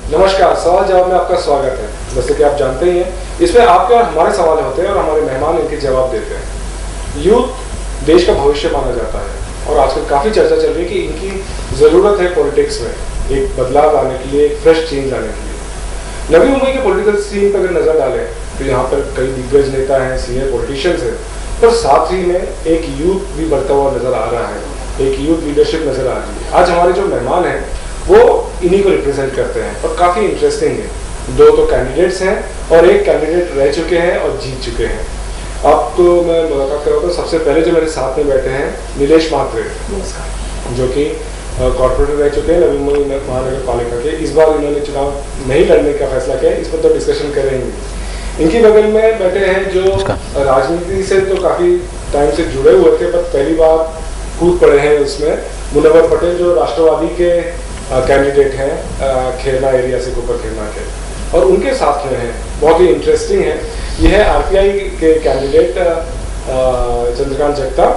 नमस्कार, सवाल जवाब में आपका स्वागत है। जैसे कि आप जानते ही हैं, इसमें आपके और हमारे सवाल होते हैं और हमारे मेहमान इनके जवाब देते हैं। यूथ देश का भविष्य माना जाता है और आजकल काफ़ी चर्चा चल रही है कि इनकी ज़रूरत है पॉलिटिक्स में एक बदलाव लाने के लिए, एक फ्रेश चेंज लाने के लिए। नवी मुंबई के पॉलिटिकल सीन पर अगर नज़र डालें तो यहाँ पर कई दिग्गज नेता हैं, सीनियर पॉलिटिशियंस हैं, पर साथ ही में एक यूथ भी बढ़ता हुआ नज़र आ रहा है, एक यूथ लीडरशिप नज़र आ रही है। आज हमारे जो मेहमान हैं वो इन्हीं को रिप्रेजेंट करते हैं और काफ़ी इंटरेस्टिंग है। दो तो कैंडिडेट्स हैं और एक कैंडिडेट रह चुके हैं और जीत चुके हैं। अब तो मैं मुलाकात कर रहा हूँ। सबसे पहले जो मेरे साथ में बैठे हैं नीलेश म्हात्रे, जो कि कॉर्पोरेटर रह चुके हैं नवी मुंबई महानगर पालिका के। इस बार इन्होंने चुनाव नहीं लड़ने का फैसला किया, इस पर तो डिस्कशन करेंगे। इनकी बगल में बैठे हैं जो राजनीति से तो काफ़ी टाइम से जुड़े हुए थे, पर पहली बार कूद पड़े हैं उसमें, मुनव्वर पटेल, जो राष्ट्रवादी के कैंडिडेट हैं खेरना एरिया से, गोपर खेरना के, और उनके साथ में हैं, बहुत ही इंटरेस्टिंग है, ये है आरपीआई के कैंडिडेट चंद्रकांत जगताप,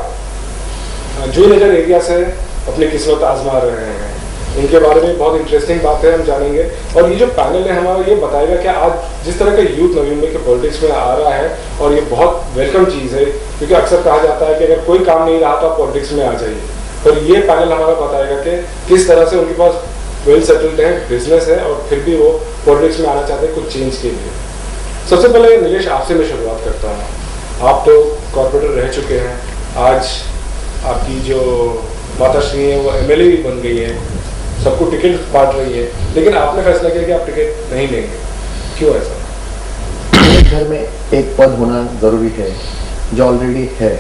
जो नगर एरिया से अपनी किस्मत आजमा रहे हैं। इनके बारे में बहुत इंटरेस्टिंग बात है, हम जानेंगे। और ये जो पैनल है हमारा, ये बताएगा कि आज जिस तरह का यूथ नवी मुंबई के पॉलिटिक्स में आ रहा है, और ये बहुत वेलकम चीज़ है, क्योंकि अक्सर कहा जाता है कि अगर कोई काम नहीं रहा तो आप पॉलिटिक्स में आ जाइए। पर ये पैनल हमारा बताएगा कि किस तरह से उनके पास वेल सेटल्ड है, बिजनेस है, और फिर भी वो पॉलिटिक्स में आना चाहते हैं कुछ चेंज के लिए। सबसे पहले नीलेश, आपसे मैं शुरुआत करता हूँ। आप तो कॉर्पोरेटर रह चुके हैं, आज आपकी जो माताश्री हैं वो एमएलए भी बन गई हैं, सबको टिकट बांट रही है, लेकिन आपने फैसला किया कि आप टिकट नहीं लेंगे, क्यों ऐसा? एक घर में एक पद होना जरूरी है जो ऑलरेडी है।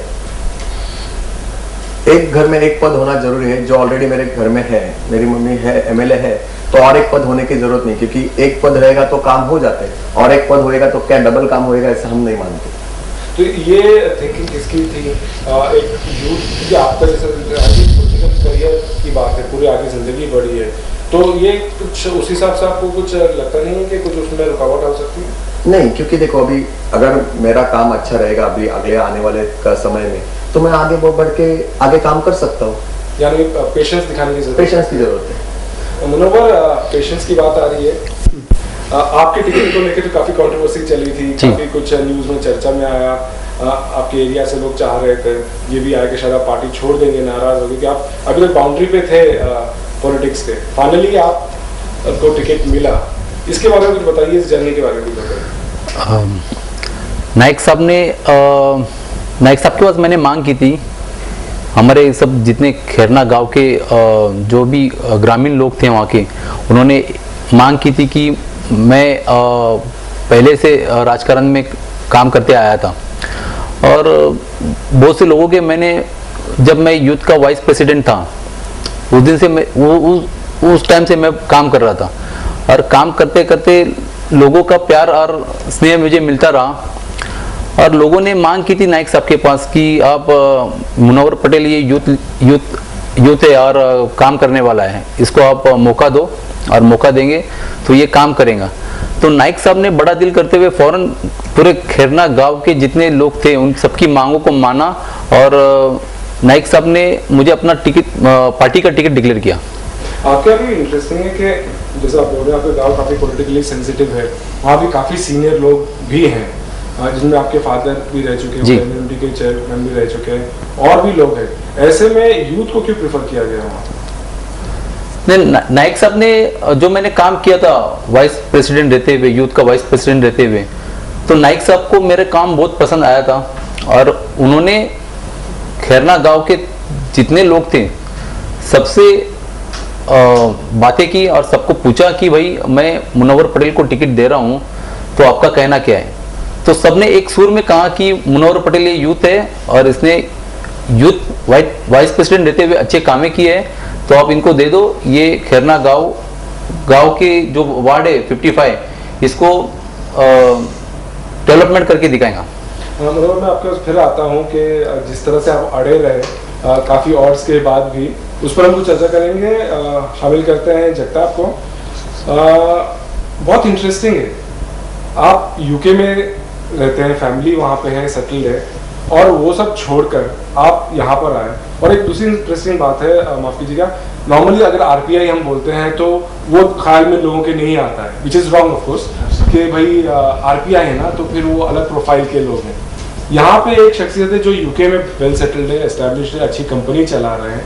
एक घर में एक पद होना जरूरी है जो ऑलरेडी मेरे घर में है, मेरी मम्मी है, एमएलए है, तो और एक पद होने की जरूरत नहीं, क्योंकि एक पद रहेगा तो काम हो जाते हैं, और एक पद होएगा तो क्या डबल काम होएगा, ऐसा हम नहीं मानते। तो ये थिंकिंग किसकी थी? एक यूथ की, आपका जैसे पॉलिटिकल करियर की बात है, पूरी आगे जिंदगी बढ़ी है, तो ये कुछ उस हिसाब से आपको कुछ लगता नहीं है कि कुछ उसमें रुकावट आ सकती है? नहीं, क्योंकि देखो अभी अगर मेरा काम अच्छा रहेगा अभी अगले आने वाले का समय में, तो मैं आगे बढ़ के आगे काम कर सकता हूँ। यानी पेशेंस दिखाने की जरूरत, पेशेंस की जरूरत है। मुनव्वर, पेशेंस की बात आ रही है, आपके टिकट को लेकर तो काफी कंट्रोवर्सी चली थी, काफी कुछ न्यूज में चर्चा में आया, आपके एरिया से लोग चाह रहे थे, ये भी आया कि शायद आप पार्टी छोड़ देंगे, नाराज हो गए कि आप अभी तक बाउंड्री पे थे पॉलिटिक्स के, फाइनली आपको टिकट मिला। इसके बारे में कुछ बताइए, इस जर्नी के बारे में बताइए। नाइक साहब के पास मैंने मांग की थी, हमारे सब जितने खेरना गांव के जो भी ग्रामीण लोग थे वहाँ के, उन्होंने मांग की थी कि मैं पहले से राजकारण में काम करते आया था, और बहुत से लोगों के मैंने, जब मैं यूथ का वाइस प्रेसिडेंट था उस दिन से मैं उस टाइम से मैं काम कर रहा था, और काम करते करते लोगों का प्यार और स्नेह मुझे मिलता रहा, और लोगों ने मांग की थी नाइक साहब के पास कि आप मुनव्वर पटेल ये यूथ है और काम करने वाला है, इसको आप मौका दो, और मौका देंगे तो ये काम करेगा। तो नाइक साहब ने बड़ा दिल करते हुए फौरन पूरे खेरना गांव के जितने लोग थे उन सबकी मांगों को माना, और नाइक साहब ने मुझे अपना टिकट, पार्टी का टिकट डिक्लेयर किया। आपका भी इंटरेस्टिंग है कि जैसे आप बोल रहे हैं आपका गाँव काफ़ी पॉलिटिकली सेंसिटिव है, वहाँ भी काफ़ी सीनियर लोग भी हैं, जिनमें आपके फादर भी रह चुके हैं, कम्युनिटी के चेयरमैन भी रह चुके हैं, और भी लोग हैं। ऐसे में यूथ को क्यों प्रेफर किया गया वहाँ? नाइक साहब ने, जो मैंने काम किया था वाइस प्रेसिडेंट रहते हुए, यूथ का वाइस प्रेसिडेंट रहते हुए, तो नाइक साहब को मेरे काम बहुत पसंद आया था, और उन्होंने खेरना गांव के जितने लोग थे सबसे बातें की और सबको पूछा कि भाई मैं मुनव्वर पटेल को टिकट दे रहा हूँ, तो आपका कहना क्या है? तो सबने एक सुर में कहा कि मुनव्वर पटेल ये यूथ है और इसने यूथ वाइस प्रेसिडेंट रहते हुए अच्छे कामें किए हैं, तो आप इनको दे दो, ये खेरना गांव के जो वार्ड है 55, इसको डेवलपमेंट करके दिखाएगा। मतलब मैं आपके पास फिर आता हूँ कि जिस तरह से आप अड़े रहे काफ़ी ऑर्ड्स के बाद भी, उस पर हम कुछ चर्चा करेंगे। शामिल करते हैं जगताप को। बहुत इंटरेस्टिंग है, आप यूके में रहते हैं, फैमिली वहाँ पे है, सेटल्ड है, और वो सब छोड़कर आप यहाँ पर आए। और एक दूसरी इंटरेस्टिंग बात है, माफ कीजिएगा, नॉर्मली अगर आरपीआई हम बोलते हैं तो वो ख्याल में लोगों के नहीं आता है, which is wrong of course, कि भाई आरपीआई है ना तो फिर वो अलग प्रोफाइल के लोग हैं। यहाँ पे एक शख्सियत है जो यूके में वेल सेटल्ड है, एस्टैब्लिश्ड है, अच्छी कंपनी चला रहे हैं,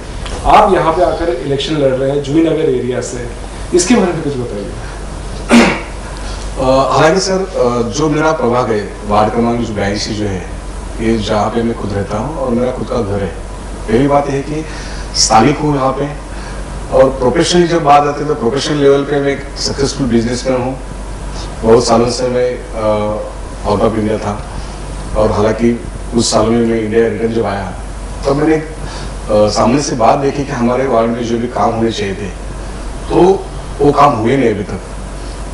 आप यहाँ पे आकर इलेक्शन लड़ रहे हैं जुईनगर एरिया से, इसके बारे में कुछ बताइए। हालांकि सर, जो मेरा प्रभाग है वार्ड क्रमांक 82 जो है, ये जहाँ पे मैं खुद रहता हूँ और मेरा खुद का घर है। पहली बात यह है कि स्थानिक हूँ यहाँ पे, और प्रोफेशनली जब बात आती है तो प्रोफेशनल लेवल पे मैं एक सक्सेसफुल बिजनेसमैन हूँ। बहुत सालों से मैं आउट ऑफ इंडिया था, और हालांकि कुछ सालों में मैं इंडिया रिटर्न जब आया तब मैंने सामने से बात देखी कि हमारे वार्ड में जो भी काम होने चाहिए थे तो वो काम हुए नहीं अभी तक।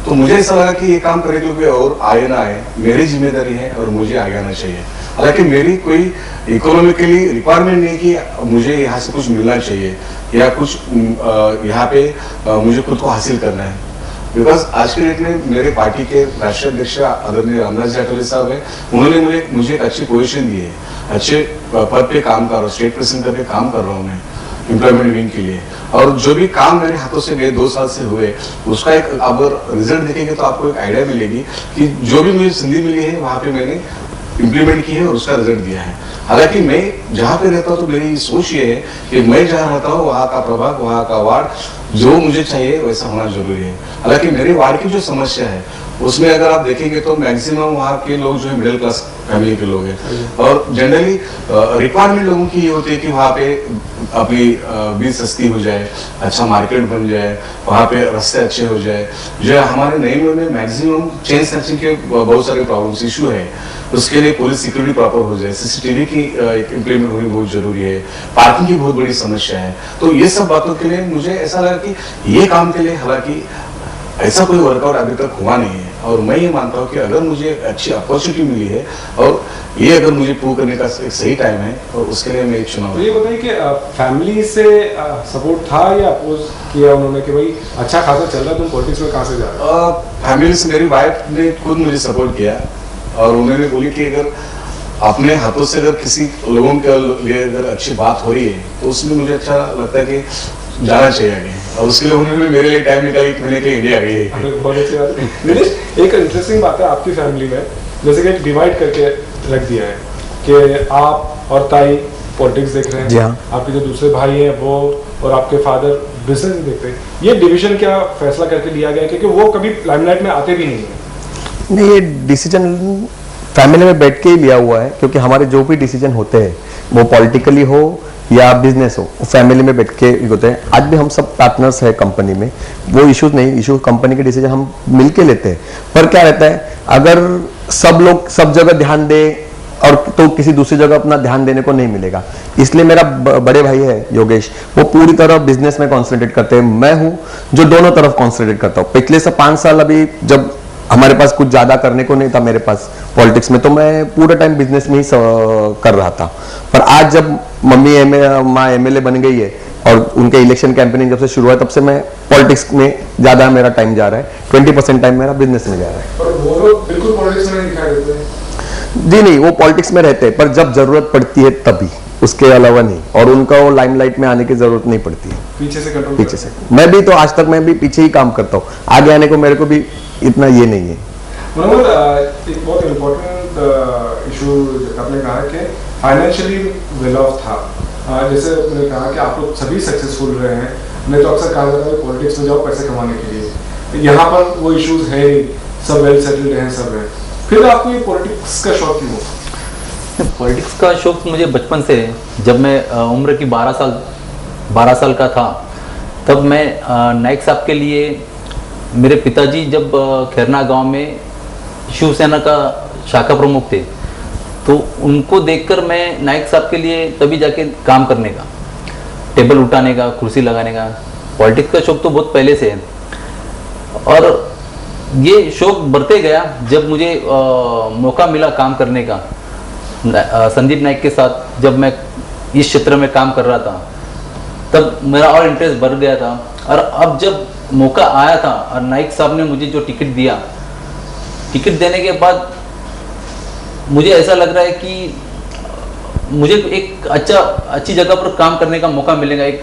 तो मुझे ऐसा लगा कि ये काम करने के लिए और आए ना आए, मेरी जिम्मेदारी है और मुझे आगे आना चाहिए। हालांकि मेरी कोई इकोनॉमिकली रिक्वायरमेंट नहीं कि मुझे यहाँ से कुछ मिलना चाहिए या कुछ यहाँ पे मुझे खुद को हासिल करना है, बिकॉज आज के डेट में मेरे पार्टी के राष्ट्रीय अध्यक्ष आदरणीय रामदास जी अठवले साहब है, उन्होंने मुझे एक अच्छी पोजीशन दी है, अच्छे पद पे काम कर रहा हूँ, स्टेट प्रेसिडेंट करके काम कर रहा हूँ मैं एम्प्लॉयमेंट विंग के लिए। और जो भी काम मेरे हाथों से गए 2 साल से हुए, उसका एक अगर रिजल्ट देखेंगे तो आपको एक आइडिया मिलेगी कि जो भी मुझे संधि मिली है वहाँ पे मैंने इम्प्लीमेंट की है और उसका रिजल्ट दिया है। हालांकि मैं जहाँ पे रहता हूँ तो मेरी सोच ये है कि मैं जहाँ रहता हूँ वहाँ का प्रभाग, वहाँ का वार्ड जो मुझे चाहिए वैसा होना जरूरी है। हालांकि मेरे वार्ड की जो समस्या है उसमें अगर आप देखेंगे तो मैक्सिमम वहाँ के लोग जो है मिडिल क्लास फैमिली के लोग हैं, और जनरली रिक्वायरमेंट लोगों की ये होती है कि वहाँ पे अपनी बीज सस्ती हो जाए, अच्छा मार्केट बन जाए, वहाँ पे रास्ते अच्छे हो जाए। जो हमारे नई में मैक्सिमम चेन स्नैचिंग के बहुत सारे प्रॉब्लम्स इशू है, उसके लिए पुलिस सिक्योरिटी प्रॉपर हो जाए, सीसीटीवी की इम्प्लीमेंट होनी बहुत जरूरी है, पार्किंग की बहुत बड़ी समस्या है। तो ये सब बातों के लिए मुझे ऐसा लगा कि ये काम के लिए हालांकि ऐसा कोई वर्कआउट अभी तक हुआ नहीं है, और मैं ये मानता हूँ कि अगर मुझे अच्छी अपॉर्चुनिटी मिली है और ये अगर मुझे प्रूव करने का एक सही टाइम है और उसके लिए मैं एक चुनाव। तो ये बताइए कि फैमिली से सपोर्ट था या अपोज किया उन्होंने कि भाई अच्छा खासा चल रहा है, तुम पॉलिटिक्स में कहाँ से जा रहे हो? फैमिली से मेरी वाइफ ने खुद मुझे सपोर्ट किया, और उन्होंने बोली कि अगर अपने हाथों से अगर किसी लोगों के लिए अगर अच्छी बात हो रही है तो उसमें मुझे अच्छा लगता है कि जाना चाहिए आगे, और उसके लिए उन्होंने मेरे लिए टाइम निकाली कि मैंने इंडिया आ गई। बहुत अच्छी बात है। एक इंटरेस्टिंग बात है आपकी फैमिली में, जैसे कि डिवाइड करके रख दिया है कि आप और ताई पॉलिटिक्स देख रहे हैं, जी हाँ। आपके जो दूसरे भाई हैं वो और आपके फादर बिजनेस देखते हैं। ये डिवीजन क्या फैसला करके लिया गया, क्योंकि वो कभी लाइमलाइट में आते भी नहीं है? नहीं, ये डिसीजन फैमिली में बैठ के ही लिया हुआ है, क्योंकि हमारे जो भी डिसीजन होते हैं वो पॉलिटिकली हो या बिजनेस हो, फैमिली में बैठ के होते हैं। आज भी हम सब पार्टनर्स है कंपनी में, वो इश्यूज नहीं, इशू कंपनी के डिसीजन हम मिलके लेते हैं। पर क्या रहता है, अगर सब लोग सब जगह ध्यान दे और तो किसी दूसरी जगह अपना ध्यान देने को नहीं मिलेगा। इसलिए मेरा बड़े भाई है योगेश, वो पूरी तरह बिजनेस में कॉन्सेंट्रेट करते हैं, मैं हूँ जो दोनों तरफ कॉन्सेंट्रेट करता हूँ। पिछले से 5 साल अभी जब हमारे पास कुछ ज्यादा करने को नहीं था मेरे पास पॉलिटिक्स में, तो मैं पूरा टाइम बिजनेस में ही कर रहा था। पर आज जब मम्मी माँ एमएलए बन गई है और उनके इलेक्शन कैंपेनिंग जब से शुरू हुआ तब से मैं पॉलिटिक्स में ज्यादा मेरा टाइम जा रहा है, 20% टाइम मेरा बिजनेस में जा रहा है। और वो लोग बिल्कुल पॉलिटिक्स में नहीं दिखाई देते हैं? जी नहीं, वो पॉलिटिक्स में रहते हैं पर जब जरूरत पड़ती है तभी, उसके अलावा नहीं। और उनका वो लाइमलाइट में आने की जरूरत नहीं पड़ती है, पीछे से कंट्रोल, पीछे से। मैं भी तो आज तक मैं भी पीछे ही काम करता हूँ, आगे आने को मेरे को भी इतना ये नहीं है। मनोहर, एक बहुत इम्पोर्टेंट इशू आपने कहा कि फाइनेंशियली वेल ऑफ था, जैसे मैंने कहा कि आप लोग सभी सक्सेसफुल रहे हैं, नहीं तो अक्सर कहा जाता है पॉलिटिक्स में जाओ पैसे कमाने के लिए, यहाँ पर वो इश्यूज है ही, सब वेल सेटल्ड हैं, सब है। फिर आपको ये पॉलिटिक्स का शौक क्यों हुआ? पॉलिटिक्स का शौक मुझे बचपन से है। जब मैं उम्र की 12 साल का था तब मैं नाइक साहब के लिए, मेरे पिताजी जब खैरना गांव में शिवसेना का शाखा प्रमुख थे, तो उनको देखकर मैं नाइक साहब के लिए तभी जाके काम करने का, टेबल उठाने का, कुर्सी लगाने का। पॉलिटिक्स का शौक तो बहुत पहले से है, और ये शौक बढ़ते गया जब मुझे मौका मिला काम करने का संदीप नाइक के साथ। जब मैं इस क्षेत्र में काम कर रहा था तब मेरा और इंटरेस्ट बढ़ गया था, और अब जब मौका आया था और नाइक साहब ने मुझे जो टिकट दिया, टिकट देने के बाद मुझे ऐसा लग रहा है कि मुझे एक अच्छी जगह पर काम करने का मौका मिलेगा, एक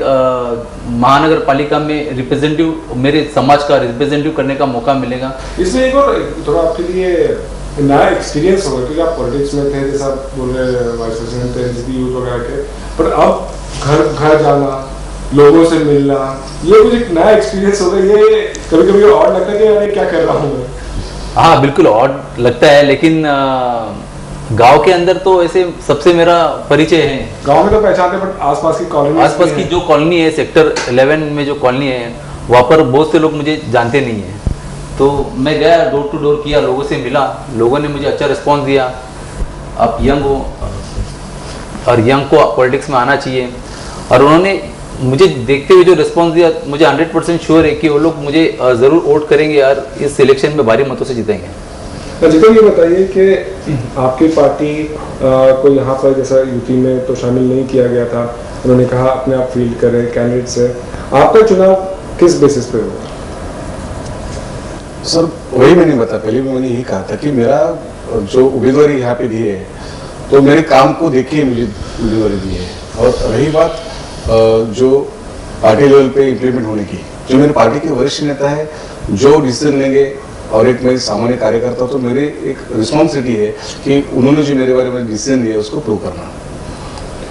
महानगर पालिका में रिप्रेजेंटेटिव, मेरे समाज का रिप्रेजेंटेटिव करने का मौका मिलेगा। इसमें एक और थोड़ा आपके लिए नया एक्सपीरियंस होगा, क्योंकि आप पॉलिटिक्स में थे, जैसा आप बोल रहे वाइस प्रेसिडेंट थे एनसीपी यूथ वगैरह के, पर अब घर घर जाना, लोगों से मिलना, ये कुछ एक नया एक्सपीरियंस होगा। ये कभी कभी और लगता है कि यार क्या कर रहा हूँ मैं। हाँ बिल्कुल और लगता है, लेकिन गांव के अंदर तो ऐसे सबसे मेरा परिचय है। गांव में तो पहचानते, बट आसपास की कॉलोनी, आसपास की जो कॉलोनी है, सेक्टर 11 में जो कॉलोनी है, वहाँ पर बहुत से लोग मुझे जानते नहीं हैं। तो मैं गया, डोर टू डोर किया, लोगों से मिला, लोगों ने मुझे अच्छा रिस्पॉन्स दिया। आप यंग हो और यंग को पॉलिटिक्स में आना चाहिए, और उन्होंने मुझे देखते हुए जो रिस्पॉन्स दिया, मुझे 100% श्योर है कि वो लोग मुझे ज़रूर वोट करेंगे यार, इस सिलेक्शन में भारी मतों से जीतेंगे। जितना ये बताइए कि आपकी पार्टी को यहाँ पर जैसा यूपी में तो शामिल नहीं किया गया था, उन्होंने कहा अपने आप फील्ड करें कैंडिडेट से, आपका चुनाव किस बेसिस पे हुआ? सर वही मैंने बताया, पहले भी मैंने यही कहा था कि मेरा जो उम्मीदवारी यहाँ पे दी है, तो मेरे काम को देखिए मुझे उम्मीदवारी दी है। और रही बात जो पार्टी लेवल पे इम्प्लीमेंट होने की, जो मेरे पार्टी के वरिष्ठ नेता है जो डिसीजन लेंगे, और एक मैं सामान्य कार्यकर्ता हूं, तो मेरी एक रिस्पॉन्सिबिलिटी है कि उन्होंने जो मेरे बारे में डिसीजन लिया उसको प्रूव करना।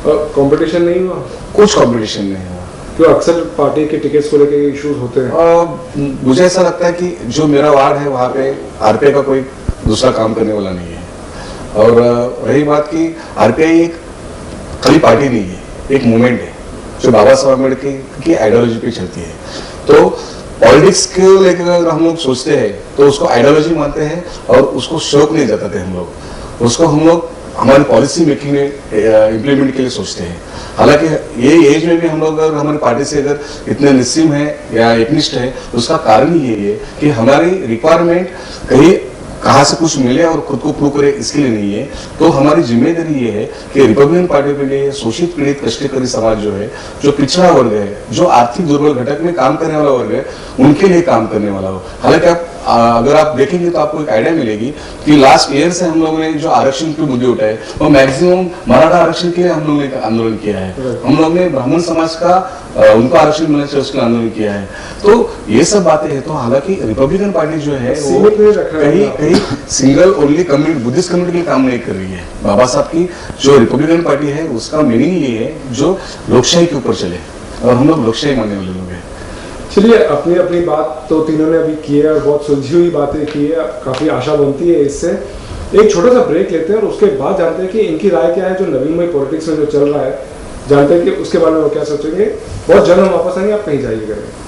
कंपटीशन नहीं हुआ? कुछ कंपटीशन नहीं हुआ, क्यों अक्सर पार्टी के टिकट्स को लेकर इश्यूज होते हैं। मुझे ऐसा लगता है कि जो मेरा वार्ड है वहाँ पे आरपीआई का कोई दूसरा काम करने वाला नहीं है। और रही बात की आरपीआई एक खाली पार्टी नहीं है, एक मूवमेंट है जो बाबा साहब अम्बेडकर की आइडियोलॉजी पे चलती है। तो पॉलिटिक्स को लेकर अगर हम लोग सोचते हैं तो उसको आइडियोलॉजी मानते हैं और उसको शौक नहीं जताते हम लोग, उसको हम लोग हमारी पॉलिसी मेकिंग में इम्प्लीमेंट के लिए सोचते हैं। हालांकि ये एज में भी हम लोग अगर हमारी पार्टी से अगर इतने निस्सीम है या एकनिष्ठ है, उसका कारण ही ये है कि हमारी रिक्वायरमेंट कहीं कहाँ से कुछ मिले और खुद को प्रूव करे इसके लिए नहीं है। तो हमारी जिम्मेदारी ये है कि रिपब्लिकन पार्टी के लिए शोषित पीड़ित कष्टकारी समाज जो है, जो पिछड़ा वर्ग है, जो आर्थिक दुर्बल घटक में काम करने वाला वर्ग है, उनके लिए काम करने वाला हो। हालांकि आप अगर आप देखेंगे तो आपको एक आइडिया मिलेगी कि लास्ट ईयर से हम लोगों ने जो आरक्षण के मुद्दे उठाए वो मैक्सिमम मराठा आरक्षण के लिए हम लोगों ने आंदोलन किया है। हम लोग ने ब्राह्मण समाज का उनको आरक्षण मिलना चाहिए उसके आंदोलन किया है। तो ये सब बातें हैं। तो हालांकि रिपब्लिकन पार्टी जो है वो कहीं single only community Buddhist community के लिए काम नहीं कर रही है। बाबा साहब की जो रिपब्लिकन पार्टी है उसका मीनिंग ये है जो लोकशाही के ऊपर चले, और हम लोग लोकशाही मानने वाले लोग हैं। चलिए, अपनी अपनी बात तो तीनों ने अभी की है और बहुत सुलझी हुई बातें की है, काफ़ी आशा बनती है इससे। एक छोटा सा ब्रेक लेते हैं और उसके बाद जानते हैं कि इनकी राय क्या है, जो नवीनमय पॉलिटिक्स में जो चल रहा है, जानते हैं कि उसके बारे में वो क्या सोचेंगे। बहुत जल्द हम वापस आएंगे, आप कहीं जाइएगा नहीं।